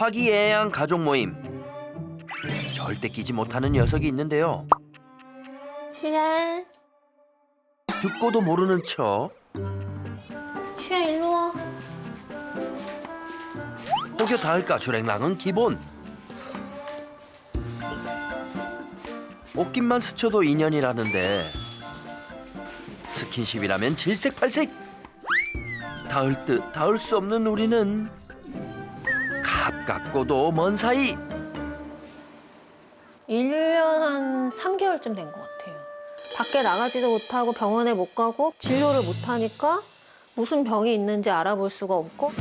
화기애애한 가족 모임. 절대 끼지 못하는 녀석이 있는데요. 슈야, 듣고도 모르는 척 슈야 일로 와. 혹여 닿을까 주랭랑은 기본. 옷깃만 스쳐도 인연이라는데 스킨십이라면 질색팔색. 닿을 듯 닿을 수 없는 우리는 가깝고도 먼 사이. 1년 한 3개월쯤 된 것 같아요. 밖에 나가지도 못하고 병원에 못 가고 진료를 못 하니까 무슨 병이 있는지 알아볼 수가 없고.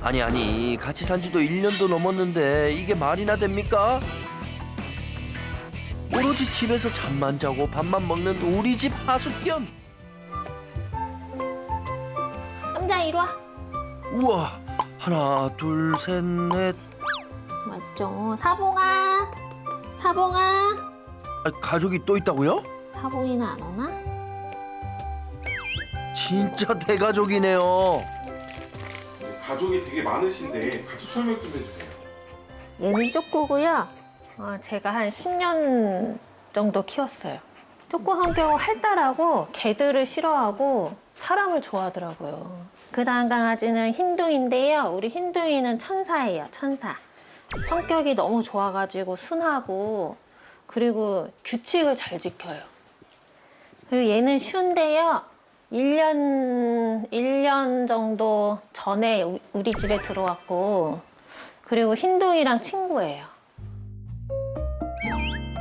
아니 같이 산 지도 1년도 넘었는데 이게 말이나 됩니까? 오로지 집에서 잠만 자고 밥만 먹는 우리 집 하숙견. 남자 이리 와. 우와, 하나 둘 셋 넷. 맞죠. 사봉아, 사봉아. 아, 가족이 또 있다고요? 사봉이는 안 오나? 진짜 대가족이네요. 가족이 되게 많으신데 가족 설명 좀 해주세요. 얘는 쪼꼬고요. 제가 한 10년 정도 키웠어요. 쪼꼬 성격은 활달하고 개들을 싫어하고 사람을 좋아하더라고요. 그 다음 강아지는 흰둥이인데요. 우리 흰둥이는 천사예요, 천사. 성격이 너무 좋아가지고 순하고 그리고 규칙을 잘 지켜요. 그리고 얘는 슈인데요. 1년 정도 전에 우리 집에 들어왔고 그리고 흰둥이랑 친구예요.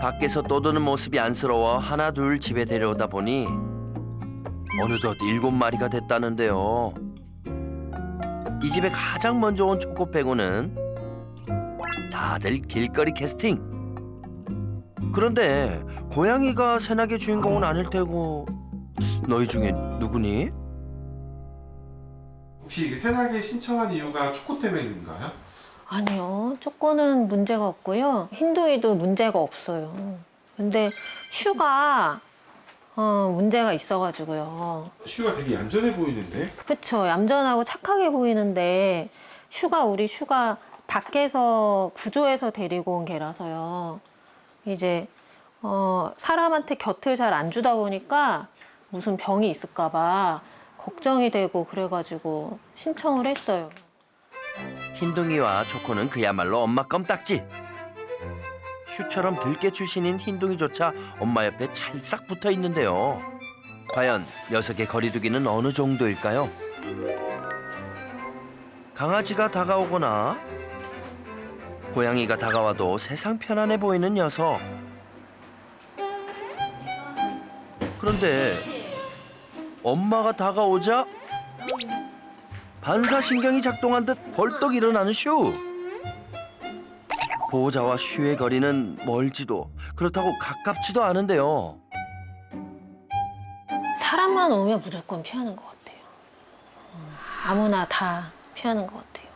밖에서 떠드는 모습이 안쓰러워 하나 둘 집에 데려오다 보니 어느덧 7마리가 됐다는데요. 이 집에 가장 먼저 온 초코 빼고는 다들 길거리 캐스팅. 그런데 고양이가 새나게 주인공은 아닐 테고 너희 중에 누구니? 혹시 이게 새나게 신청한 이유가 초코 때문인가요? 아니요, 쪼꼬는 문제가 없고요. 흰둥이도 문제가 없어요. 근데 슈가 문제가 있어가지고요. 슈가 되게 얌전해 보이는데? 그쵸, 얌전하고 착하게 보이는데 우리 슈가 밖에서 구조해서 데리고 온 개라서요. 이제 사람한테 곁을 잘 안 주다 보니까 무슨 병이 있을까 봐 걱정이 되고 그래가지고 신청을 했어요. 흰둥이와 초코는 그야말로 엄마 껌딱지. 슈처럼 들깨 출신인 흰둥이조차 엄마 옆에 찰싹 붙어 있는데요. 과연 녀석의 거리두기는 어느 정도일까요? 강아지가 다가오거나 고양이가 다가와도 세상 편안해 보이는 녀석. 그런데 엄마가 다가오자 반사신경이 작동한 듯 벌떡 일어나는 슈. 보호자와 슈의 거리는 멀지도 그렇다고 가깝지도 않은데요. 사람만 오면 무조건 피하는 것 같아요. 아무나 다 피하는 것 같아요.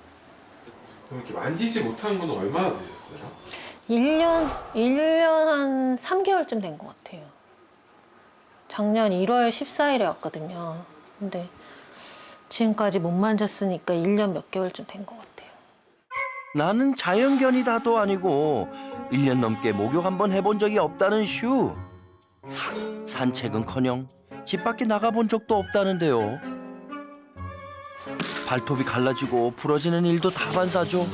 그럼 이렇게 만지지 못하는 건 얼마나 되셨어요? 1년 한 3개월쯤 된 것 같아요. 작년 1월 14일에 왔거든요. 근데 지금까지 못 만졌으니까 1년 몇 개월쯤 된 것 같아요. 나는 자연견이다도 아니고 1년 넘게 목욕 한번 해본 적이 없다는 슈. 산책은커녕 집 밖에 나가본 적도 없다는데요. 발톱이 갈라지고 부러지는 일도 다반사죠.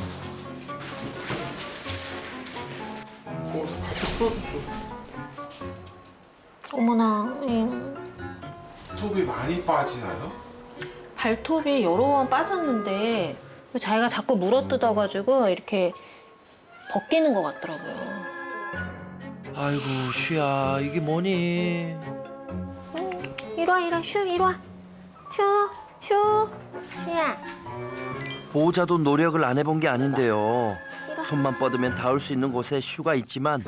발톱 부러졌어. 어머나, 톱이 많이 빠지나요? 발톱이 여러 번 빠졌는데 자기가 자꾸 물어뜯어가지고 이렇게 벗기는 것 같더라고요. 아이고 슈야 이게 뭐니? 이리 와, 슈, 이리 와. 슈야. 보호자도 노력을 안 해본 게 아닌데요. 손만 뻗으면 닿을 수 있는 곳에 슈가 있지만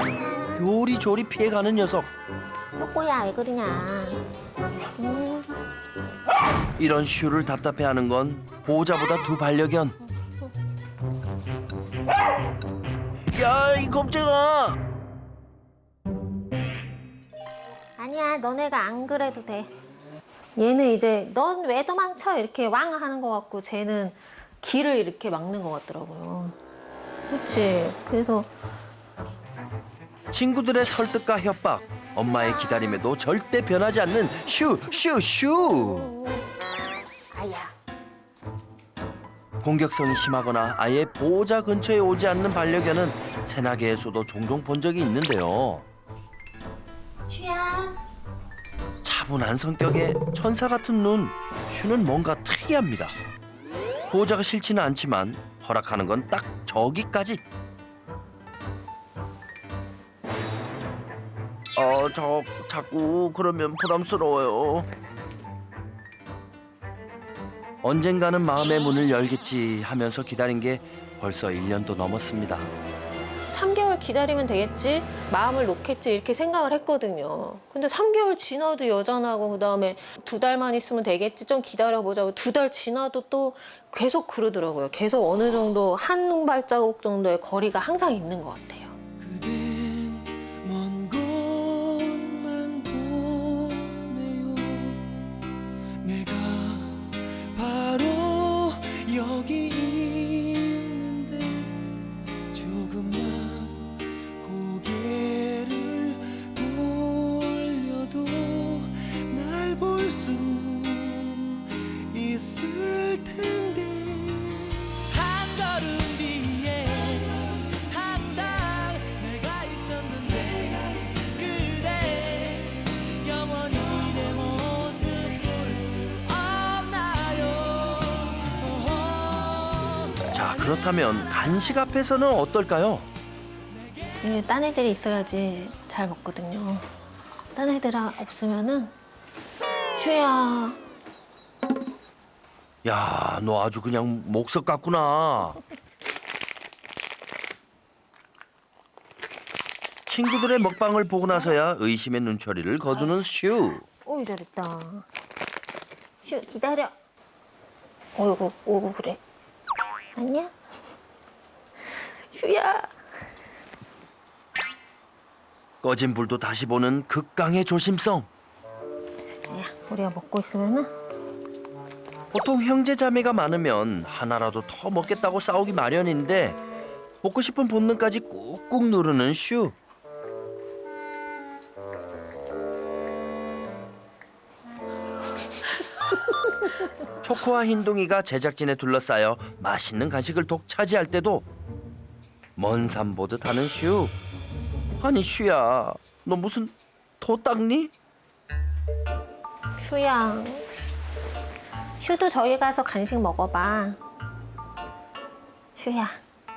요리조리 피해가는 녀석. 쪼꼬야, 왜 그러냐. 이런 슈를 답답해하는 건 보호자보다 두 반려견. 야, 이 겁쟁아! 아니야, 너네가 안 그래도 돼. 얘는 이제 넌 왜 도망쳐? 이렇게 왕 하는 것 같고 쟤는 길을 이렇게 막는 것 같더라고요. 그렇지. 그래서 친구들의 설득과 협박, 엄마의 기다림에도 절대 변하지 않는 슈. 아야. 공격성이 심하거나 아예 보호자 근처에 오지 않는 반려견은 새나개에서도 종종 본 적이 있는데요. 슈야. 차분한 성격에 천사 같은 눈, 슈는 뭔가 특이합니다. 보호자가 싫지는 않지만 허락하는 건 딱 저기까지. 저 자꾸 그러면 부담스러워요. 언젠가는 마음의 문을 열겠지 하면서 기다린 게 벌써 1년도 넘었습니다. 3개월 기다리면 되겠지? 마음을 놓겠지? 이렇게 생각을 했거든요. 근데 3개월 지나도 여전하고 그다음에 2달만 있으면 되겠지? 좀 기다려보자고 2달 지나도 또 계속 그러더라고요. 계속 어느 정도 한 발자국 정도의 거리가 항상 있는 것 같아요. 그댄 먼 곳만 보네요. 내가 바로 여기 있는데 조금만 고개를 돌려도 날 볼 수 있을 텐데 한 걸음 뒤에 항상 내가 있었는데 그대 영원히 내 모습 볼 수 없나요? 자, 그렇다면 간식 앞에서는 어떨까요? 딴 애들이 있어야지 잘 먹거든요. 딴 애들 없으면은 슈야. 야, 너 아주 그냥 목석 같구나. 친구들의 먹방을 보고 나서야 의심의 눈초리를 거두는 슈. 오, 잘했다. 슈, 기다려. 어이구, 오구 그래. 아니야? 슈야. 꺼진 불도 다시 보는 극강의 조심성. 야, 우리가 먹고 있으면은 보통 형제 자매가 많으면 하나라도 더 먹겠다고 싸우기 마련인데 먹고 싶은 본능까지 꾹꾹 누르는 슈. 초코와 흰둥이가 제작진에 둘러싸여 맛있는 간식을 독차지할 때도 먼 산 보듯 하는 슈. 아니 슈야, 너 무슨 토 닦니? 슈야. 슈도 저기 가서 간식 먹어봐. 슈야.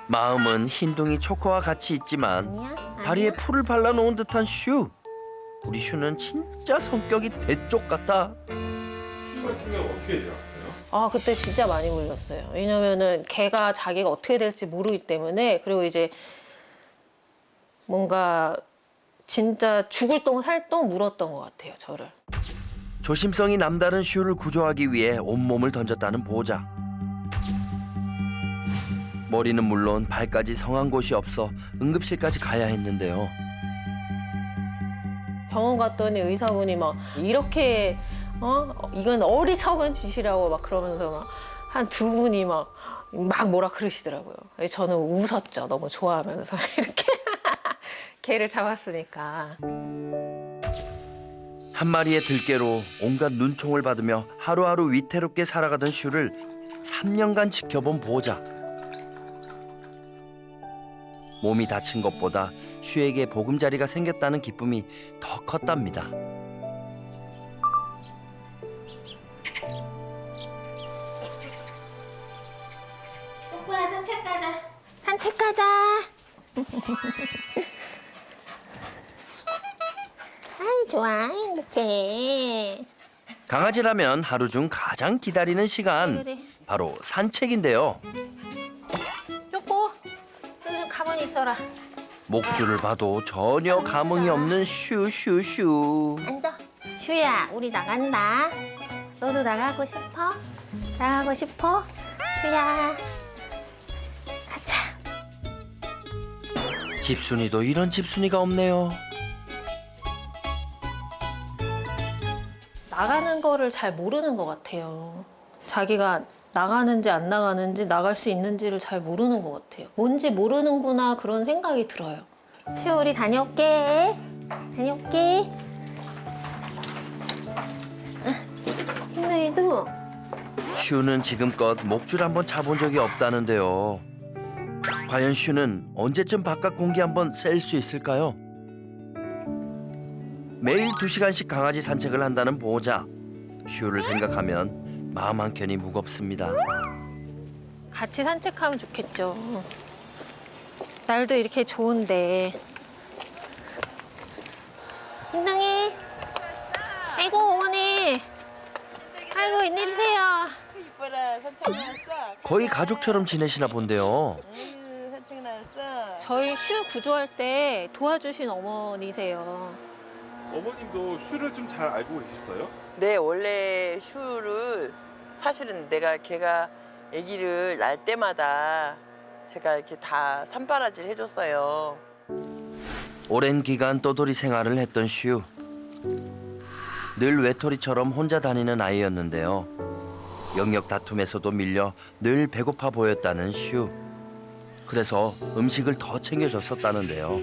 마음은 흰둥이 초코와 같이 있지만 아니야? 다리에 아니야? 풀을 발라놓은 듯한 슈. 우리 슈는 진짜 성격이 대쪽 같아. 슈 같은 경우 어떻게 되었어요? 아, 그때 진짜 많이 물렸어요. 왜냐면은 걔가 자기가 어떻게 될지 모르기 때문에. 그리고 이제 뭔가 진짜 죽을 똥 살 똥 물었던 것 같아요, 저를. 조심성이 남다른 슈를 구조하기 위해 온몸을 던졌다는 보호자. 머리는 물론 발까지 성한 곳이 없어 응급실까지 가야 했는데요. 병원 갔더니 의사분이 막 이렇게 이건 어리석은 짓이라고 막 그러면서 막 한 2분이 막 뭐라 그러시더라고요. 저는 웃었죠. 너무 좋아하면서 이렇게 개를 잡았으니까. 한 마리의 들깨로 온갖 눈총을 받으며 하루하루 위태롭게 살아가던 슈를 3년간 지켜본 보호자. 몸이 다친 것보다 슈에게 보금자리가 생겼다는 기쁨이 더 컸답니다. 초코야, 산책 가자. 산책 가자. 아이, 좋아. 행복해. 강아지라면 하루 중 가장 기다리는 시간, 그래. 바로 산책인데요. 초코, 여기 가만히 있어라. 목줄을 봐도 전혀 감흥이 없는 슈. 앉아. 슈야, 우리 나간다. 너도 나가고 싶어? 나가고 싶어? 슈야. 가자. 집순이도 이런 집순이가 없네요. 나가는 거를 잘 모르는 것 같아요. 자기가 나가는지 안 나가는지 나갈 수 있는지를 잘 모르는 것 같아요. 뭔지 모르는구나 그런 생각이 들어요. 슈 우리 다녀올게. 다녀올게. 힘내도 슈는 지금껏 목줄 한번 차본 적이 없다는데요. 과연 슈는 언제쯤 바깥 공기 한번 쐴 수 있을까요? 매일 2시간씩 강아지 산책을 한다는 보호자. 슈를 생각하면 마음 한켠이 무겁습니다. 같이 산책하면 좋겠죠. 날도 이렇게 좋은데. 인당이. 아이고 어머니. 아이고 웬일이세요. 이뻐라 산책 나왔어. 거의 가족처럼 지내시나 본데요. 산책 나왔어. 저희 슈 구조할 때 도와주신 어머니세요. 어머님도 슈를 좀 잘 알고 계셨어요? 네 원래 슈를 사실은 내가 걔가 아기를 낳을 때마다 제가 이렇게 다 산바라질 해줬어요. 오랜 기간 떠돌이 생활을 했던 슈. 늘 외톨이처럼 혼자 다니는 아이였는데요. 영역 다툼에서도 밀려 늘 배고파 보였다는 슈. 그래서 음식을 더 챙겨줬었다는데요.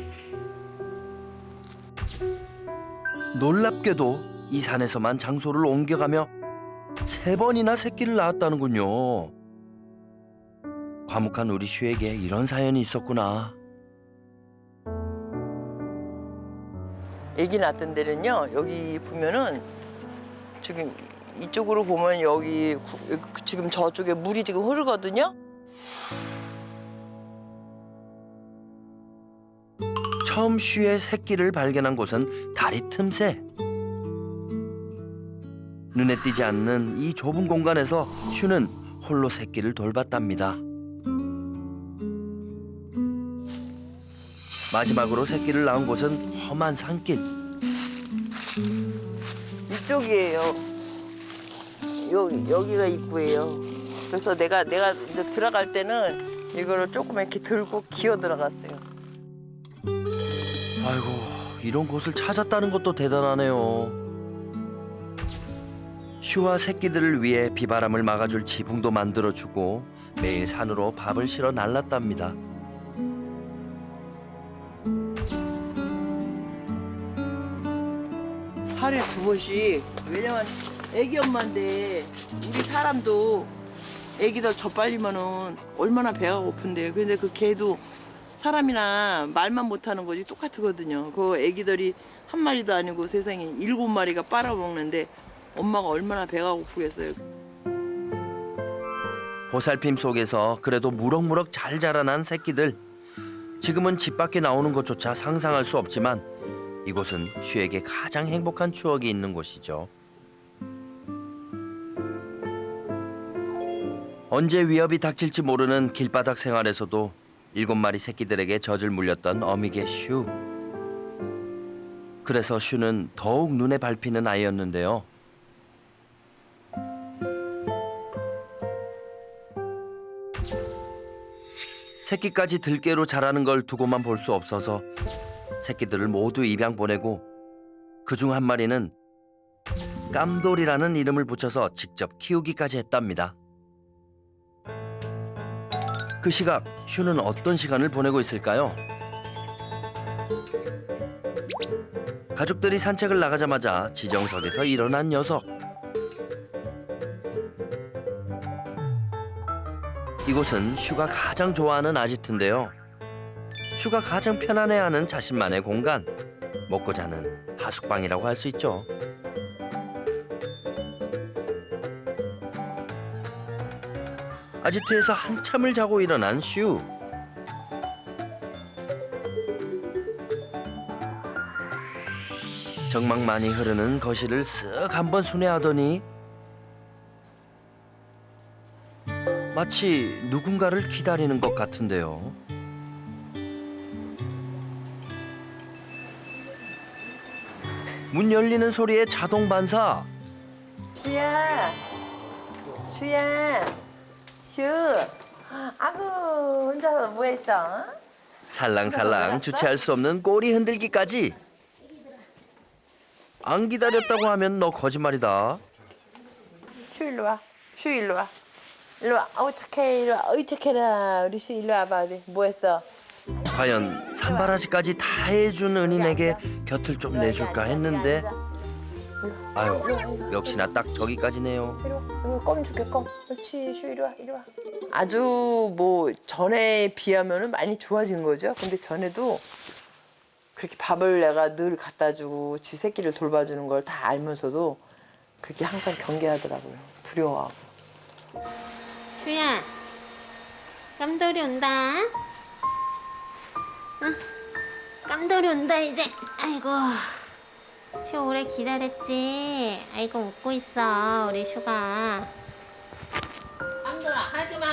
놀랍게도 이 산에서만 장소를 옮겨가며 3번이나 새끼를 낳았다는군요. 과묵한 우리 슈에게 이런 사연이 있었구나. 아기 낳던 데는요 여기 보면은 지금 이쪽으로 보면 여기 지금 저쪽에 물이 지금 흐르거든요. 처음 슈의 새끼를 발견한 곳은 다리 틈새. 눈에 띄지 않는 이 좁은 공간에서 슈는 홀로 새끼를 돌봤답니다. 마지막으로 새끼를 낳은 곳은 험한 산길. 이쪽이에요. 여기가 입구예요. 그래서 내가 이제 들어갈 때는 이거를 조금 이렇게 들고 기어 들어갔어요. 아이고, 이런 곳을 찾았다는 것도 대단하네요. 슈와 새끼들을 위해 비바람을 막아줄 지붕도 만들어주고 매일 산으로 밥을 실어 날랐답니다. 하루에 2번씩. 왜냐면 애기 엄마인데 우리 사람도 애기들 젖빨리면은 얼마나 배가 고픈데요. 근데 그 개도 사람이나 말만 못하는 거지 똑같거든요. 그 애기들이 한 마리도 아니고 세상에 7마리가 빨아먹는데 엄마가 얼마나 배가 고프겠어요. 보살핌 속에서 그래도 무럭무럭 잘 자라난 새끼들. 지금은 집 밖에 나오는 것조차 상상할 수 없지만 이곳은 슈에게 가장 행복한 추억이 있는 곳이죠. 언제 위협이 닥칠지 모르는 길바닥 생활에서도 7마리 새끼들에게 젖을 물렸던 어미개 슈. 그래서 슈는 더욱 눈에 밟히는 아이였는데요. 새끼까지 들깨로 자라는 걸 두고만 볼 수 없어서 새끼들을 모두 입양 보내고 그중 한 마리는 깜돌이라는 이름을 붙여서 직접 키우기까지 했답니다. 그 시각 슈는 어떤 시간을 보내고 있을까요? 가족들이 산책을 나가자마자 지정석에서 일어난 녀석. 이곳은 슈가 가장 좋아하는 아지트인데요. 슈가 가장 편안해하는 자신만의 공간. 먹고 자는 하숙방이라고 할 수 있죠. 아지트에서 한참을 자고 일어난 슈. 정막 많이 흐르는 거실을 쓱 한번 순회하더니 마치 누군가를 기다리는 것 같은데요. 문 열리는 소리에 자동 반사. 슈야, 슈야, 슈. 아구 혼자서 뭐 했어? 살랑살랑 주체할 수 없는 꼬리 흔들기까지. 안 기다렸다고 하면 너 거짓말이다. 슈 일로 와. 슈 일로 와. 일로 와. 어우 착해. 일로 와. 어이 착해라. 우리 수 일로 와봐. 뭐 했어? 과연 산바라지까지 다 해준 은인에게 곁을 좀 내줄까 했는데 아유 역시나 딱 저기까지네요. 이리 와. 이거 껌 줄게 껌. 그렇지. 슈 이리 와. 이리 와. 아주 뭐 전에 비하면은 많이 좋아진 거죠. 근데 전에도 그렇게 밥을 내가 늘 갖다 주고 지 새끼를 돌봐주는 걸 다 알면서도 그렇게 항상 경계하더라고요. 두려워하고. 슈야, 깜돌이 온다. 응? 깜돌이 온다 이제. 아이고, 슈 오래 기다렸지. 아이고 웃고 있어 우리 슈가. 깜돌아 하지마.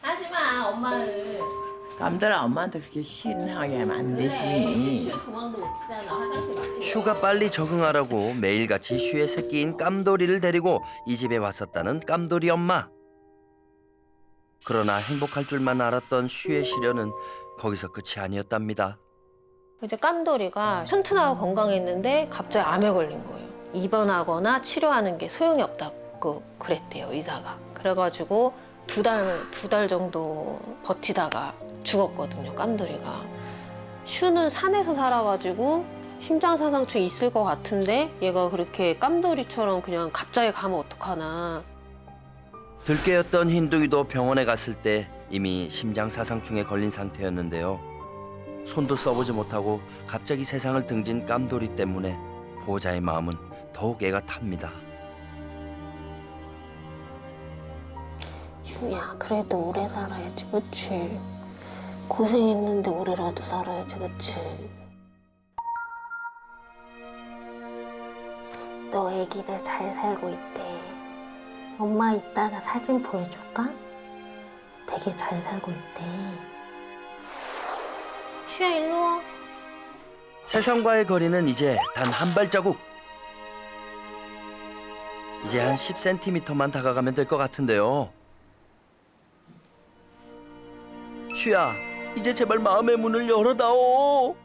하지마 엄마를. 남들아 엄마한테 그렇게 신하게 하면 안 되지. 도망도 못 치잖아. 화장실 막. 슈가 빨리 적응하라고 매일같이 슈의 새끼인 깜돌이를 데리고 이 집에 왔었다는 깜돌이 엄마. 그러나 행복할 줄만 알았던 슈의 시련은 거기서 끝이 아니었답니다. 이제 깜돌이가 튼튼하고 건강했는데 갑자기 암에 걸린 거예요. 입원하거나 치료하는 게 소용이 없다고 그랬대요, 의사가. 그래가지고 두 달 정도 버티다가 죽었거든요, 깜돌이가. 슈는 산에서 살아가지고 심장사상충 있을 것 같은데 얘가 그렇게 깜돌이처럼 그냥 갑자기 가면 어떡하나. 들깨였던 흰둥이도 병원에 갔을 때 이미 심장사상충에 걸린 상태였는데요. 손도 써보지 못하고 갑자기 세상을 등진 깜돌이 때문에 보호자의 마음은 더욱 애가 탑니다. 슈야, 그래도 오래 살아야지, 그치? 고생했는데 오래라도 살아야지, 그치? 너 애기들 잘 살고 있대. 엄마 이따가 사진 보여줄까? 되게 잘 살고 있대. 슈야, 일로 와. 세상과의 거리는 이제 단 한 발자국. 이제 한 10cm만 다가가면 될 것 같은데요. 슈야, 이제 제발 마음의 문을 열어다오.